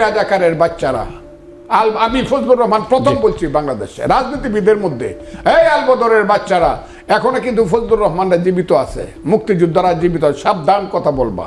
রাজাকারের বাচ্চারা, আমি ফজলুর রহমান প্রথম বলছি বাংলাদেশে রাজনীতিবিদের মধ্যে, এই আলবদরের বাচ্চারা এখনো কিন্তু ফজলুর রহমানরা জীবিত আছে, মুক্তিযোদ্ধারা জীবিত। সাবধান কথা বলবা,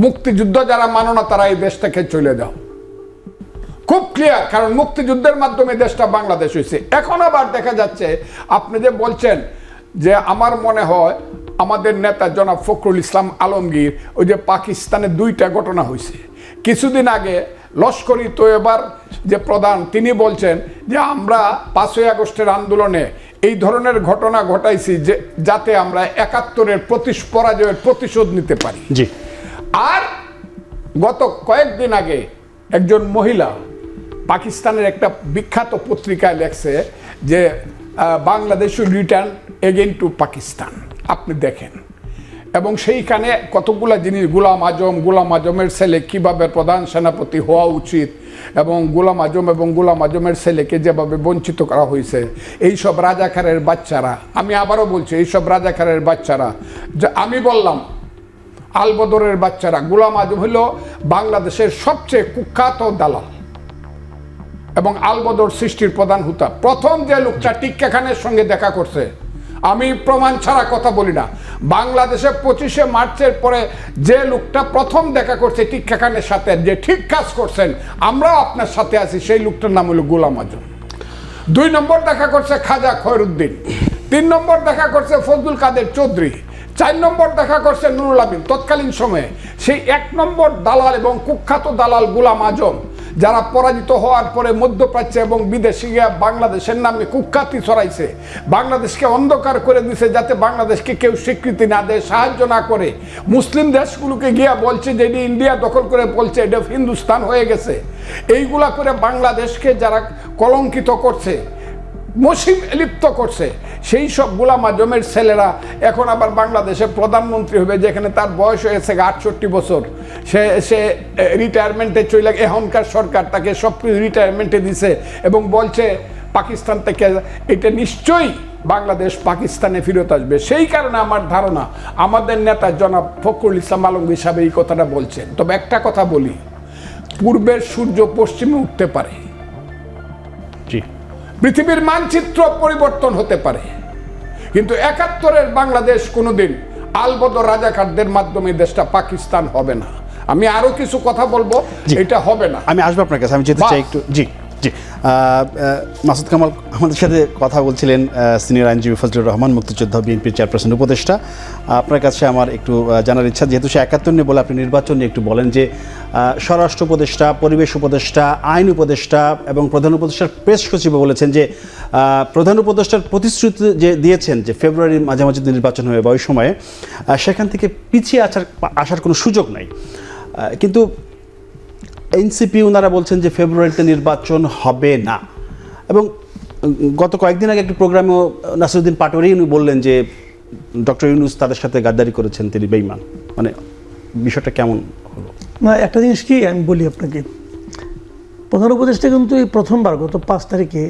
মুক্তিযুদ্ধ যারা মানো না তারা এই দেশ থেকে চলে যাও, খুব ক্লিয়ার। কারণ মুক্তিযুদ্ধের মাধ্যমে দেশটা বাংলাদেশ হয়েছে। এখন আবার দেখা যাচ্ছে আপনি যে বলছেন যে আমার মনে হয় আমাদের নেতা জনাব ফখরুল ইসলাম আলমগীর, ওই যে পাকিস্তানে 2টা ঘটনা হয়েছে কিছুদিন আগে, লস্করি তৈয়বার যে প্রধান তিনি বলছেন যে আমরা 5ই আগস্টের আন্দোলনে এই ধরনের ঘটনা ঘটাইছি যে যাতে আমরা 71-এর পরাজয়ের প্রতিশোধ নিতে পারি। জি। আর গত কয়েকদিন আগে একজন মহিলা পাকিস্তানের একটা বিখ্যাত পত্রিকায় লেখছে যে Bangladesh will return again two Pakistan. আপনি দেখেন, এবং সেইখানে কতগুলা জিনিস, গোলাম আজমের ছেলে কিভাবে প্রধান সেনাপতি হওয়া উচিত, এবং গোলাম আজমের ছেলেকে যেভাবে বঞ্চিত করা হয়েছে, এইসব রাজাকারের বাচ্চারা, আমি আবারও বলছি এইসব রাজাকারের বাচ্চারা, যে আমি বললাম আলবদরের বাচ্চারা, গোলাম আজম হল বাংলাদেশের সবচেয়ে কুখ্যাত দালাল এবং আলবদর সৃষ্টির প্রধান হুতা। প্রথম যে লোকটা টিক্কা খানের সঙ্গে দেখা করছে, আমি প্রমাণ ছাড়া কথা বলি না, বাংলাদেশে 25শে মার্চের পরে যে লোকটা প্রথম দেখা করছে টিক্কা খানের সাথে, যে ঠিক কাজ করছেন, আমরাও আপনার সাথে আছি, সেই লোকটার নাম হলো গোলাম আজম। 2 নম্বর দেখা করছে খাজা খয়রুদ্দিন, 3 নম্বর দেখা করছে ফজলুল কাদের চৌধুরী, 4 নম্বর দেখা করছে নুরুল আমিন। তৎকালীন সময়ে সেই 1 নম্বর দালাল এবং কুখ্যাত দালাল গোলাম আজম, যারা পরাজিত হওয়ার পরে মধ্যপ্রাচ্যে এবং বিদেশে গিয়ে বাংলাদেশের নামে কুখ্যাতি ছড়াইছে, বাংলাদেশকে অন্ধকার করে দিছে যাতে বাংলাদেশকে কেউ স্বীকৃতি না দেয়, সাহায্য না করে, মুসলিম দেশগুলোকে গিয়া বলছে যে এটি ইন্ডিয়া দখল করে, বলছে এটা হিন্দুস্তান হয়ে গেছে, এইগুলা করে বাংলাদেশকে যারা কলঙ্কিত করছে, মসিম লিপ্ত করছে, সেই সব গোলাম আজমের ছেলেরা এখন আবার বাংলাদেশের প্রধানমন্ত্রী হবে, যেখানে তার বয়স হয়েছে 68 বছর, সে রিটায়ারমেন্টে চলে, এখনকার সরকার তাকে সব কিছু রিটায়ারমেন্টে দিছে এবং বলছে পাকিস্তান থেকে এটা নিশ্চয়ই বাংলাদেশ পাকিস্তানে ফেরত আসবে। সেই কারণে আমার ধারণা আমাদের নেতা জনাব ফখরুল ইসলাম আলমগীর সাহেব এই কথাটা বলছেন। তবে একটা কথা বলি, পূর্বের সূর্য পশ্চিমে উঠতে পারে, পৃথিবীর মানচিত্র পরিবর্তন হতে পারে, কিন্তু 71-এর বাংলাদেশ কোনোদিন আলবদর রাজাকারদের মাধ্যমে দেশটা পাকিস্তান হবে না। আমি আরো কিছু কথা বলবো, এটা হবে না। আমি আসবো আপনার কাছে, আমি যেতে চাই একটু। জি জি, মাসুদ কামাল আমাদের সাথে কথা বলছিলেন, সিনিয়র আইনজীবী ফজলুর রহমান, মুক্তিযোদ্ধা, বিএনপির চেয়ারপারসন উপদেষ্টা। আপনার কাছে আমার একটু জানার ইচ্ছা, যেহেতু সে 71 নিয়ে বলে, আপনি নির্বাচন নিয়ে একটু বলেন যে স্বরাষ্ট্র উপদেষ্টা, পরিবেশ উপদেষ্টা, আইন উপদেষ্টা এবং প্রধান উপদেষ্টার প্রেস সচিব বলেছেন যে প্রধান উপদেষ্টার প্রতিশ্রুতি যে দিয়েছেন যে ফেব্রুয়ারির মাঝামাঝি নির্বাচন হবে বা ওই সময়ে সেখান থেকে পিছিয়ে আসার কোনো সুযোগ নাই, কিন্তু এনসিপি ওনারা বলছেন যে ফেব্রুয়ারিতে নির্বাচন হবে না। এবং গত কয়েকদিন আগে একটি প্রোগ্রামেও নাসিরুদ্দিন পাটোয়ারি উনি বললেন যে ডক্টর ইউনূস তাদের সাথে গাদ্দারি করেছেন, তিনি বেঈমান। মানে বিষয়টা কেমন হলো? না, একটা জিনিস কি আমি বলি আপনাকে, প্রধান উপদেষ্টা কিন্তু এই প্রথমবার গত 5 তারিখে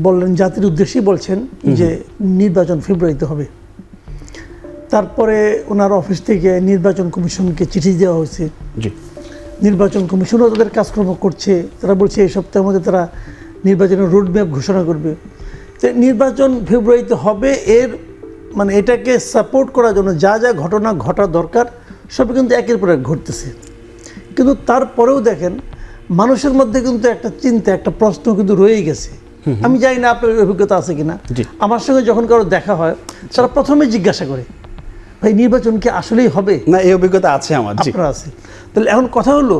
বললেন, জাতির উদ্দেশ্যেই বলছেন যে নির্বাচন ফেব্রুয়ারিতে হবে। তারপরে ওনার অফিস থেকে নির্বাচন কমিশনকে চিঠি দেওয়া হয়েছে, নির্বাচন কমিশনও তাদের কাজকর্ম করছে, তারা বলছে এই সপ্তাহের মধ্যে তারা নির্বাচনের রোডম্যাপ ঘোষণা করবে। তো নির্বাচন ফেব্রুয়ারিতে হবে, এর মানে এটাকে সাপোর্ট করার জন্য যা যা ঘটনা ঘটা দরকার সবই কিন্তু একের পর এক ঘটতেছে। কিন্তু তারপরেও দেখেন মানুষের মধ্যে কিন্তু একটা চিন্তা, একটা প্রশ্ন কিন্তু রয়েই গেছে। আমি জানি না আপনার অভিজ্ঞতা আছে কিনা, আমার সঙ্গে যখন কারো দেখা হয় তারা প্রথমে জিজ্ঞাসা করে, ভাই নির্বাচন কি আসলেই হবে? না, এই অভিজ্ঞতা আছে আমার। আপনার আছে? তাহলে এখন কথা হলো,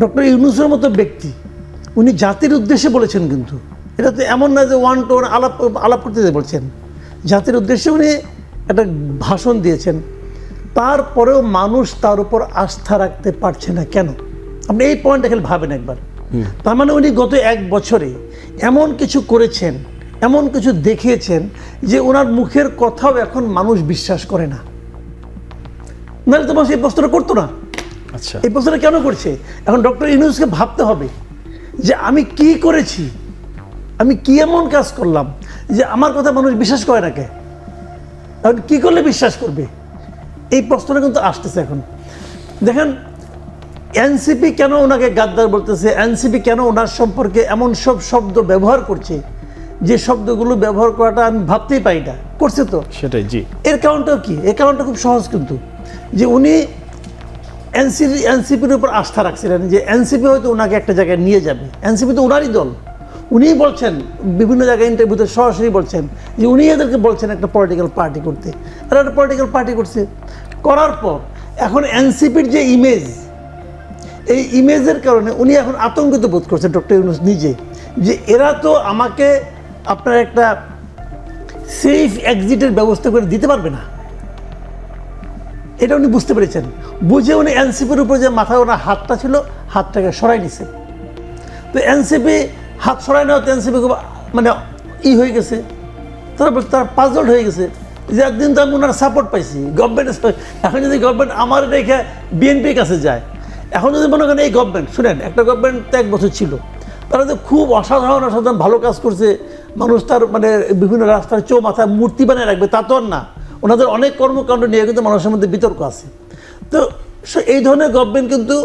ডক্টর ইউনূসের মতো ব্যক্তি উনি জাতির উদ্দেশ্যে বলেছেন, কিন্তু এটা তো এমন না যে ওয়ান টু ওয়ান আলাপ করতে বলছেন, জাতির উদ্দেশ্যে উনি একটা ভাষণ দিয়েছেন। তারপরেও মানুষ তার উপর আস্থা রাখতে পারছে না কেন? আপনি এই পয়েন্টটা খেলে ভাবেন একবার। তার মানে উনি গত 1 বছরে এমন কিছু করেছেন, এমন কিছু দেখিয়েছেন যে ওনার মুখের কথাও এখন মানুষ বিশ্বাস করে না। নাহলে তো মানুষ এই প্রশ্নটা করতো না। আচ্ছা, এই প্রশ্নটা কেন করছে? এখন ডক্টর ইউনূসকে ভাবতে হবে যে আমি কি করেছি, আমি কি এমন কাজ করলাম যে আমার কথা মানুষ বিশ্বাস করে না। কে এখন কি করলে বিশ্বাস করবে? এই প্রশ্নটা কিন্তু আসতেছে এখন। দেখেন এনসিপি কেন ওনাকে গাদ্দার বলতেছে, এনসিপি কেন ওনার সম্পর্কে এমন সব শব্দ ব্যবহার করছে, যে শব্দগুলো ব্যবহার করাটা আমি ভাবতেই পারি না, করছে তো সেটাই। জি, এর কারণটা কি? এর কারণটা খুব সহজ, কিন্তু যে উনি এনসিপির উপর আস্থা রাখছিলেন যে এনসিপি হয়তো ওনাকে একটা জায়গায় নিয়ে যাবে। এনসিপি তো ওনারই দল, উনিই বলছেন বিভিন্ন জায়গায় ইন্টারভিউতে সরাসরি বলছেন যে উনি এদেরকে বলছেন একটা পলিটিক্যাল পার্টি করতে, আর একটা পলিটিক্যাল পার্টি করছে। করার পর এখন এনসিপির যে ইমেজ, এই ইমেজের কারণে উনি এখন আতঙ্কিত বোধ করছেন ডক্টর ইউনূস নিজে, যে এরা তো আমাকে আপনার একটা সেফ এক্সিটের ব্যবস্থা করে দিতে পারবে না। এটা উনি বুঝতে পেরেছেন, বুঝে উনি এনসিপির উপর যে মাথায় ওনার হাতটা ছিল, হাতটাকে সরাই নিছে। তো এনসিপি হাত সরাই নেওয়াতে এনসিপি খুব মানে হয়ে গেছে, তার পাজলড হয়ে গেছে যে একদিন তো আমি ওনার সাপোর্ট পাইছি গভর্নমেন্টের। এখন যদি গভর্নমেন্ট আমার রেখে বিএনপির কাছে যায়, এখন যদি মনে করেন এই গভর্নমেন্ট, শুনেন একটা গভর্নমেন্ট তো 1 বছর ছিল, তারা তো খুব অসাধারণ ভালো কাজ করছে, মানুষ তার মানে বিভিন্ন রাস্তার মাথায় মূর্তি বানিয়ে রাখবে, তা তো আর না। ওনাদের অনেক কর্মকাণ্ড নিয়ে কিন্তু মানুষের মধ্যে বিতর্ক আছে। তো এই ধরনের গভর্নমেন্ট কিন্তু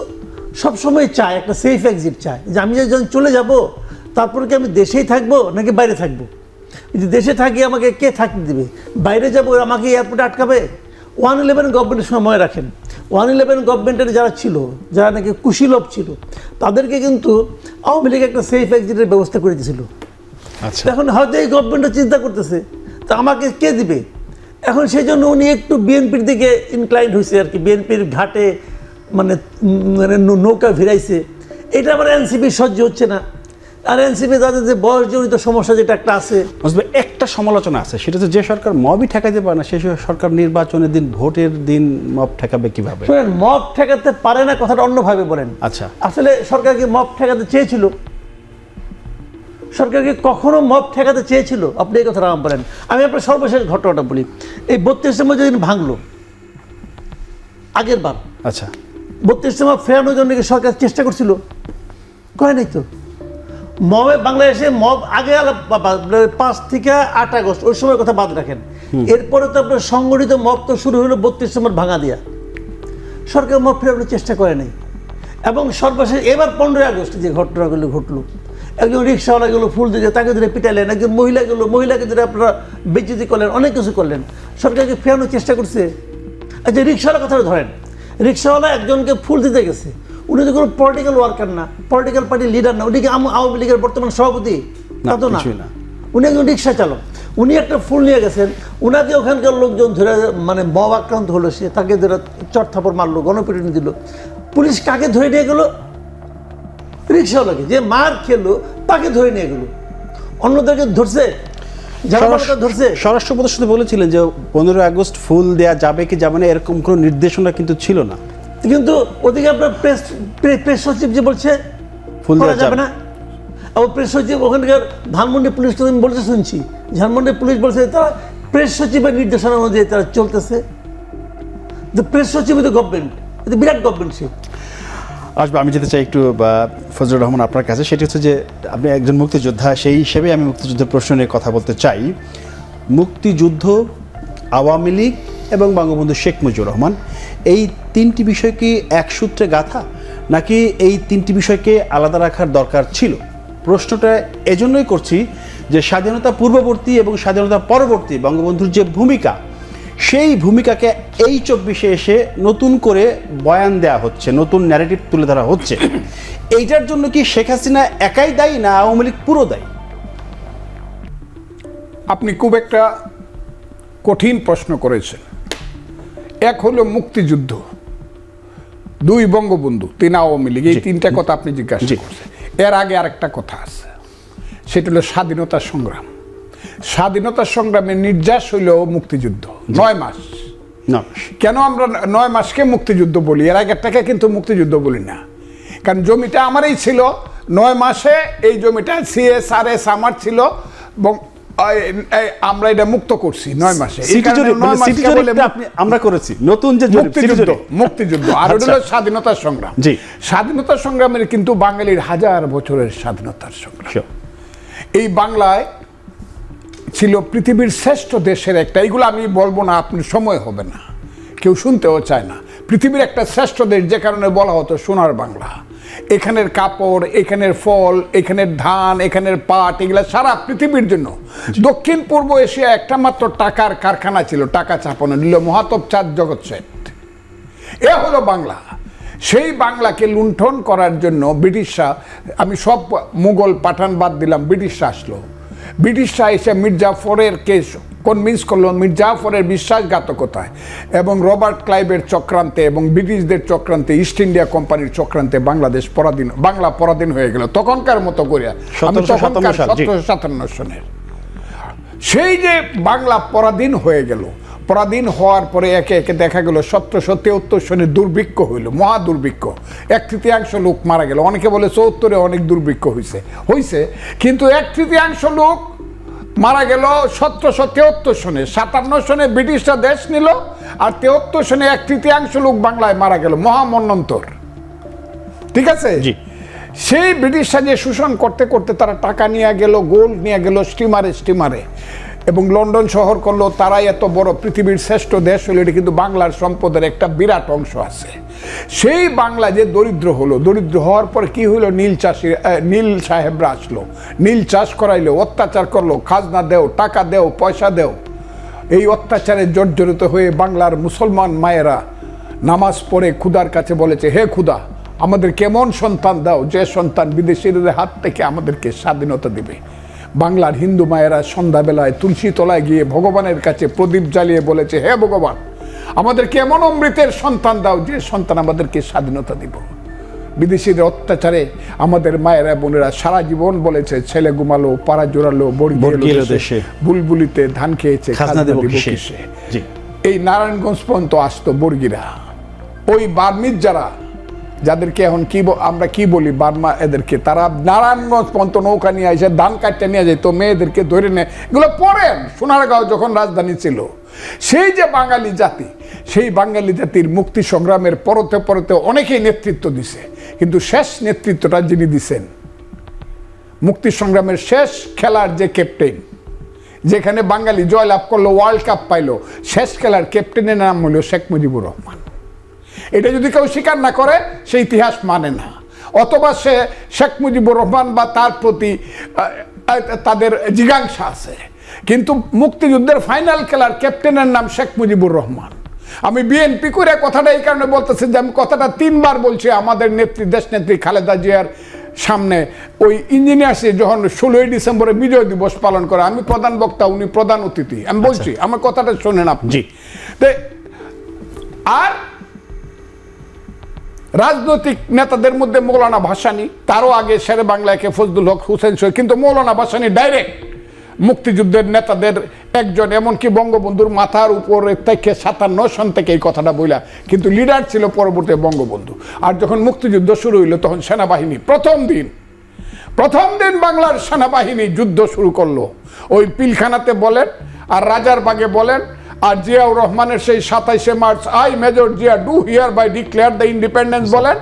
সবসময় চায় একটা সেফ এক্সিট, চায় যে আমি যখন চলে যাব তারপরে কি আমি দেশেই থাকবো নাকি বাইরে থাকবো। যদি দেশে থাকি আমাকে কে থাকতে দেবে, বাইরে যাবো আমাকে এয়ারপোর্টে আটকাবে। 111 গভর্নমেন্টের সময় রাখেন, 111 গভর্নমেন্টের যারা ছিল, যারা নাকি কুশীলভ ছিল, তাদেরকে কিন্তু আওয়ামী লীগ একটা সেফ এক্সিটের ব্যবস্থা করে দিয়েছিল। আচ্ছা, এখন হয়তো এই গভর্নমেন্টও চিন্তা করতেছে তা আমাকে কে দিবে। এখন সেই জন্য উনি একটু বিএনপির দিকে ইনক্লাইন্ড হয়েছে আর কি, বিএনপির ঘাটে মানে নৌকা ভিড়াইছে। এটা আবার এনসিপি সহ্য হচ্ছে না। আর এনসিপি তাদের যে বয়সজনিত সমস্যা যেটা একটা আছে, একটা সমালোচনা আছে, সেটা হচ্ছে যে সরকার মবই ঠেকাইতে পারে না, সেই সরকার নির্বাচনের দিন, ভোটের দিন মব ঠেকাবে কিভাবে? শুনেন, মব ঠেকাতে পারে না কথাটা অন্যভাবে বলেন। আচ্ছা, আসলে সরকারকে মব ঠেকাতে চেয়েছিল, সরকারকে কখনো মব ঠেকাতে চেয়েছিল? আপনি এই কথাটা আমার বলেন। আমি আপনার সর্বশেষ ঘটনাটা বলি। এই 32 নম্বর যেদিন ভাঙলো আগের বার, আচ্ছা, 32 নম্বর ফেরানোর জন্য কি সরকার চেষ্টা করছিল? কয় নাই তো। মবে বাংলাদেশে মব আগে 5 থেকে 8 আগস্ট ওই সময়ের কথা বাদ রাখেন, এরপরে তো আপনার সংগঠিত মব তো শুরু হলো 32 নম্বর ভাঙা দিয়া। সরকার মব ফেরানোর চেষ্টা করে নাই। এবং সর্বশেষ এবার 15 আগস্ট যে ঘটনাগুলো ঘটলো, একজন রিক্সাওয়ালা গেলো ফুল দিয়ে, তাকে ধরে পিটালেন, একজন মহিলা গেলো, মহিলাকে ধরে আপনারা বেজ্জতি করলেন, অনেক কিছু করলেন। সরকারকে ফেরানোর চেষ্টা করছে। আচ্ছা, রিক্সাওয়ালা কথাটা ধরেন, রিক্সাওয়ালা একজনকে ফুল দিতে গেছে, উনি তো কোনো পলিটিক্যাল ওয়ার্কার না, পলিটিক্যাল পার্টির লিডার না, উনি কি আওয়ামী লীগের বর্তমান সভাপতি? তা তো না, উনি একজন রিক্সা চালক। উনি একটা ফুল নিয়ে গেছেন, উনাকে ওখানকার লোকজন ধরে মানে মব আক্রান্ত হলো, সে তাকে ধরে চড়থাপড় মারলো, গণপিটুনি দিল। পুলিশ কাকে ধরে নিয়ে গেলো? রিক্সাওয়ালাকে, যে মার খেলো তাকে ধরে নিয়ে গেলো। অন্যদেরকে ধরছে, যারা ধরছে। স্বরাষ্ট্র উপদেষ্টা বলেছিলেন যে 15 আগস্ট ফুল দেয়া যাবে কি যাবে না এরকম কোনো নির্দেশনা কিন্তু ছিল না, কিন্তু ওদিকে আপনার প্রেস সচিব যে বলছে ফুল দেওয়া যাবে না। আবার প্রেস সচিব ওখানকার ধানমন্ডি পুলিশ তো আমি বলতে শুনছি, ধানমন্ডি পুলিশ বলছে তারা প্রেস সচিবের নির্দেশনা অনুযায়ী তারা চলতেছে। প্রেস সচিব তো গভর্নমেন্ট, এটা বিরাট গভর্নমেন্ট। সে আসবে, আমি যেতে চাই একটু ফজলুর রহমান আপনার কাছে। সেটি হচ্ছে যে আপনি একজন মুক্তিযোদ্ধা, সেই হিসেবে আমি মুক্তিযুদ্ধের প্রশ্ন নিয়ে কথা বলতে চাই। মুক্তিযুদ্ধ, আওয়ামী লীগ এবং বঙ্গবন্ধু শেখ মুজিবুর রহমান, এই 3টি বিষয় কি এক সূত্রে গাঁথা, নাকি এই 3টি বিষয়কে আলাদা রাখার দরকার ছিল? প্রশ্নটা এজন্যই করছি যে স্বাধীনতা পূর্ববর্তী এবং স্বাধীনতা পরবর্তী বঙ্গবন্ধুর যে ভূমিকা, সেই ভূমিকাকে এই 24-এ এসে নতুন করে বয়ান দেওয়া হচ্ছে, নতুন ন্যারেটিভ তুলে ধরা হচ্ছে। এইটার জন্য কি শেখ হাসিনা একাই দায়ী, না আওয়ামী লীগ পুরো দায়ী? আপনি খুব একটা কঠিন প্রশ্ন করেছেন। এক হলো মুক্তিযুদ্ধ, 2 বঙ্গবন্ধু, 3 আওয়ামী লীগ, এই 3টা কথা আপনি জিজ্ঞাসা করছেন। এর আগে আরেকটা কথা আছে, সেটা হলো স্বাধীনতা সংগ্রাম। স্বাধীনতা সংগ্রামের নির্যাস হইল মুক্তিযুদ্ধ, 9 মাস। কেন আমরা 9 মাসকে মুক্তিযুদ্ধ বলি? এর আগেরটাকে কিন্তু মুক্তিযুদ্ধ বলি না, কারণ জমিটা আমারই ছিল। 9 মাসে এই জমিটা CSRS আমার ছিল এবং আমরা এটা মুক্ত করছি 9 মাসে। আমরা করেছি নতুন যে মুক্তিযুদ্ধ। আর হলো স্বাধীনতা সংগ্রাম। স্বাধীনতা সংগ্রামের কিন্তু বাঙালির 1000 বছরের স্বাধীনতার সংগ্রাম। এই বাংলায় ছিল পৃথিবীর শ্রেষ্ঠ দেশের একটা, এইগুলো আমি বলবো না, আপনার সময় হবে না, কেউ শুনতেও চায় না। পৃথিবীর একটা শ্রেষ্ঠ দেশ, যে কারণে বলা হতো সোনার বাংলা। এখানের কাপড়, এখানের ফল, এখানের ধান, এখানের পাট, এগুলা সারা পৃথিবীর জন্য। দক্ষিণ পূর্ব এশিয়া একটা মাত্র টাকার কারখানা ছিল, টাকা ছাপানো নিল মহাতব চাঁদ জগৎ শেঠ। এ হলো বাংলা। সেই বাংলাকে লুণ্ঠন করার জন্য ব্রিটিশরা, আমি সব মুঘল পাঠান বাদ দিলাম, ব্রিটিশরা আসলো। ব্রিটিশরা এসে মির্জাফরের কেস কনভিন্স করলো, মির্জাফরের বিশ্বাসঘাতকতায় এবং রবার্ট ক্লাইভের চক্রান্তে এবং ব্রিটিশদের চক্রান্তে, ইস্ট ইন্ডিয়া কোম্পানির চক্রান্তে বাংলা পরাধীন হয়ে গেল তখনকার মতো করে। আমি তখনকার 1757 সনের সেই যে বাংলা পরাধীন হয়ে গেল, পরাধীন হওয়ার পরে একে একে দেখা গেল 1773 সনে দুর্ভিক্ষ হইল, মহা দুর্ভিক্ষ, 1/3 লোক মারা গেল। অনেকে বলে 74-এ অনেক দুর্ভিক্ষ হয়েছে, কিন্তু 1/3 লোক মারা গেল 1773 সনে। 57 সনে ব্রিটিশরা দেশ নিল, আর 73 সনে 1/3 লোক বাংলায় মারা গেল, মহামন্বন্তর। ঠিক আছে, সেই ব্রিটিশরা যে শোষণ করতে করতে তারা টাকা নিয়ে গেল, গোল্ড নিয়ে গেল স্টিমারে এবং লন্ডন শহর করলো। তারাই এত বড় পৃথিবীর শ্রেষ্ঠ দেশ হলো, এটা কিন্তু বাংলার সম্পদের একটা বিরাট অংশ আছে। সেই বাংলা যে দরিদ্র হলো, দরিদ্র হওয়ার পর কি হইলো, নীল সাহেবরা আসলো, নীল চাষ করাইলো, অত্যাচার করলো, খাজনা দেও, টাকা দেও, পয়সা দেও। এই অত্যাচারে জর্জরিত হয়ে বাংলার মুসলমান মায়েরা নামাজ পড়ে খুদার কাছে বলেছে, হে খুদা, আমাদের কেমন সন্তান দাও, যে সন্তান বিদেশিদের হাত থেকে আমাদেরকে স্বাধীনতা দিবে। বাংলার হিন্দু মায়েরা সন্ধ্যাবেলায় তুলসী তলায় গিয়ে ভগবানের কাছে প্রদীপ জ্বালিয়ে বলেছে, হে ভগবান, আমাদেরকে এমন অমৃতের সন্তান দাও, যে সন্তান আমাদেরকে স্বাধীনতা দিব। বিদেশিদের অত্যাচারে আমাদের মায়েরা বোনেরা সারা জীবন বলেছে, ছেলে ঘুমালো, পাড়া জোড়ালো, বর্গিয়ে দেশে, বুলবুলিতে ধান খেয়েছে, খাজনা দেব কিসে। এই নারায়ণগঞ্জ পর্যন্ত আসতো বর্গিরা, ওই বার্মিজ যাদেরকে এখন আমরা কি বলি বার্মা, এদেরকে তারা নারায়ণগঞ্জ পর্যন্ত নৌকা নিয়ে এসে ধান কাটতে নিয়ে যেত, মেয়েদেরকে ধরে নেয়। এগুলো পড়েন, সোনারগাঁও যখন রাজধানী ছিল। সেই যে বাঙালি জাতি, সেই বাঙালি জাতির মুক্তি সংগ্রামের পরতে পরতে অনেকেই নেতৃত্ব দিছে, কিন্তু শেষ নেতৃত্বটা যিনি দিছেন, মুক্তি সংগ্রামের শেষ খেলার যে ক্যাপ্টেন, যেখানে বাঙালি জয়লাভ করলো, ওয়ার্ল্ড কাপ পাইলো, শেষ খেলার ক্যাপ্টেনের নাম হলো শেখ মুজিবুর রহমান। এটা যদি কেউ স্বীকার না করে, সে ইতিহাস মানে না, অথবা সে শেখ মুজিবুর রহমান বা তার প্রতি তাদের জিজ্ঞাসা আছে। কিন্তু মুক্তিযুদ্ধের ফাইনাল খেলার ক্যাপ্টেনের নাম শেখ মুজিবুর রহমান। আমি বিএনপি করে কথাটা এই কারণে বলতেছি যে আমি কথাটা 3 বার বলছি আমাদের নেত্রী, দেশনেত্রী খালেদা জিয়ার সামনে। ওই ইঞ্জিনিয়ার্সে যখন 16ই ডিসেম্বরে বিজয় দিবস পালন করে, আমি প্রধান বক্তা, উনি প্রধান অতিথি, আমি বলছি, আমার কথাটা শোনেন আপনি। আর রাজনৈতিক নেতাদের মধ্যে মৌলানা ভাসানী, তারও আগে শেরে বাংলাকে ফজলুল হক হুসেন শহীদ, কিন্তু মৌলানা ভাসানী ডাইরেক্ট মুক্তিযুদ্ধের নেতাদের একজন, এমনকি বঙ্গবন্ধুর মাথার উপরে থেকে 57 সন থেকে এই কথাটা বইলা, কিন্তু লিডার ছিল পরবর্তী বঙ্গবন্ধু। আর যখন মুক্তিযুদ্ধ শুরু হইল, তখন সেনাবাহিনী প্রথম দিন বাংলার সেনাবাহিনী যুদ্ধ শুরু করলো। ওই পিলখানাতে বলেন, আর রাজারবাগে বলেন, আর জিয়াউর রহমানের সেই 27শে March, I Major Zia do hereby declare the independence বলেন,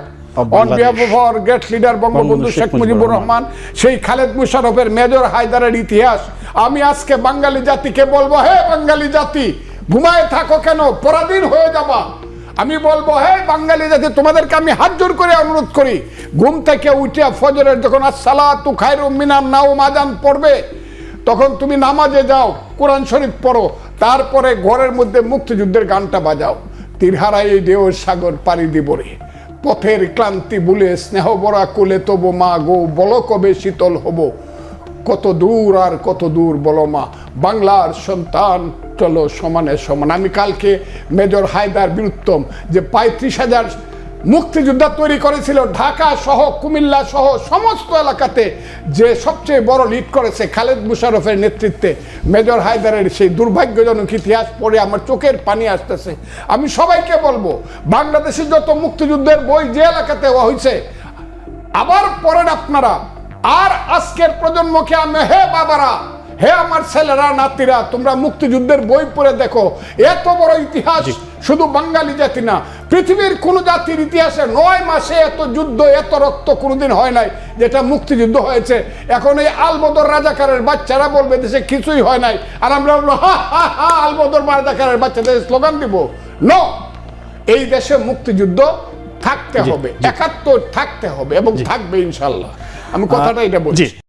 on behalf of our great leader Bangabandhu Sheikh Mujibur Rahman. সেই খালেদ মুশারফের, মেজর হায়দারের ইতিহাস আমি আজকে বাঙালি জাতিকে বলবো, হে বাঙালি জাতি, ঘুমায় থাকো কেন, পরাধীন হয়ে যাবা। আমি বলবো, হে বাঙালি জাতি, তোমাদেরকে আমি হাত জোর করে অনুরোধ করি, ঘুম থেকে উঠিয়া ফজরের যখন আসসালাতু খায়রুম মিনান নাওম আযান পড়বে, তখন তুমি নামাজে যাও, কোরআন শরীফ পড়ো, তারপরে ঘরের মধ্যে মুক্তিযুদ্ধের গানটা বাজাও। তীরহারাই এই ঢেউর সাগর পাড়ি দিব রে, পথের ক্লান্তি ভুলে স্নেহ বরা কোলে তবু মা গো, বলো কবে শীতল হব, কত দূর আর কত দূর বলো মা, বাংলার সন্তান চলো সমানে সমান। আমি কালকে মেজর হায়দার বীরুত্তম যে 35,000 মুক্তিযোদ্ধা তৈরি করেছিল, ঢাকা সহ কুমিল্লা সহ সমস্ত এলাকাতে, যে সবচেয়ে বড় লিড করেছে খালেদ মুশারফের নেতৃত্বে, মেজর হায়দারের সেই দুর্ভাগ্যজনক ইতিহাস পড়ে আমার চোখের পানি আসতেছে। আমি সবাইকে বলবো, বাংলাদেশের যত মুক্তিযুদ্ধের বই যে এলাকাতে হয়েছে, আবার পড়েন আপনারা। আর আজকের প্রজন্মকে আমি, হে বাবারা, হে আমার ছেলেরা, নাতিরা, তোমরা মুক্তিযুদ্ধের বই পড়ে দেখো। এত বড় ইতিহাস শুধু বাঙালি জাতি না, পৃথিবীর কোন জাতির ইতিহাসে 9 মাসে এত যুদ্ধ, এত রক্ত কোনোদিন হয় নাই যেটা মুক্তিযুদ্ধ হয়েছে। এখন এই আলবদর রাজাকারের বাচ্চারা বলবে দেশে কিছুই হয় নাই, আর আমরা বলবো হা হা হা, আলবদর রাজাকারের বাচ্চাদের স্লোগান দিব। নো, এই দেশে মুক্তিযুদ্ধ থাকতে হবে, 71 থাকতে হবে এবং থাকবে ইনশাল্লাহ। আমি কথাটা এটা বলছি। জি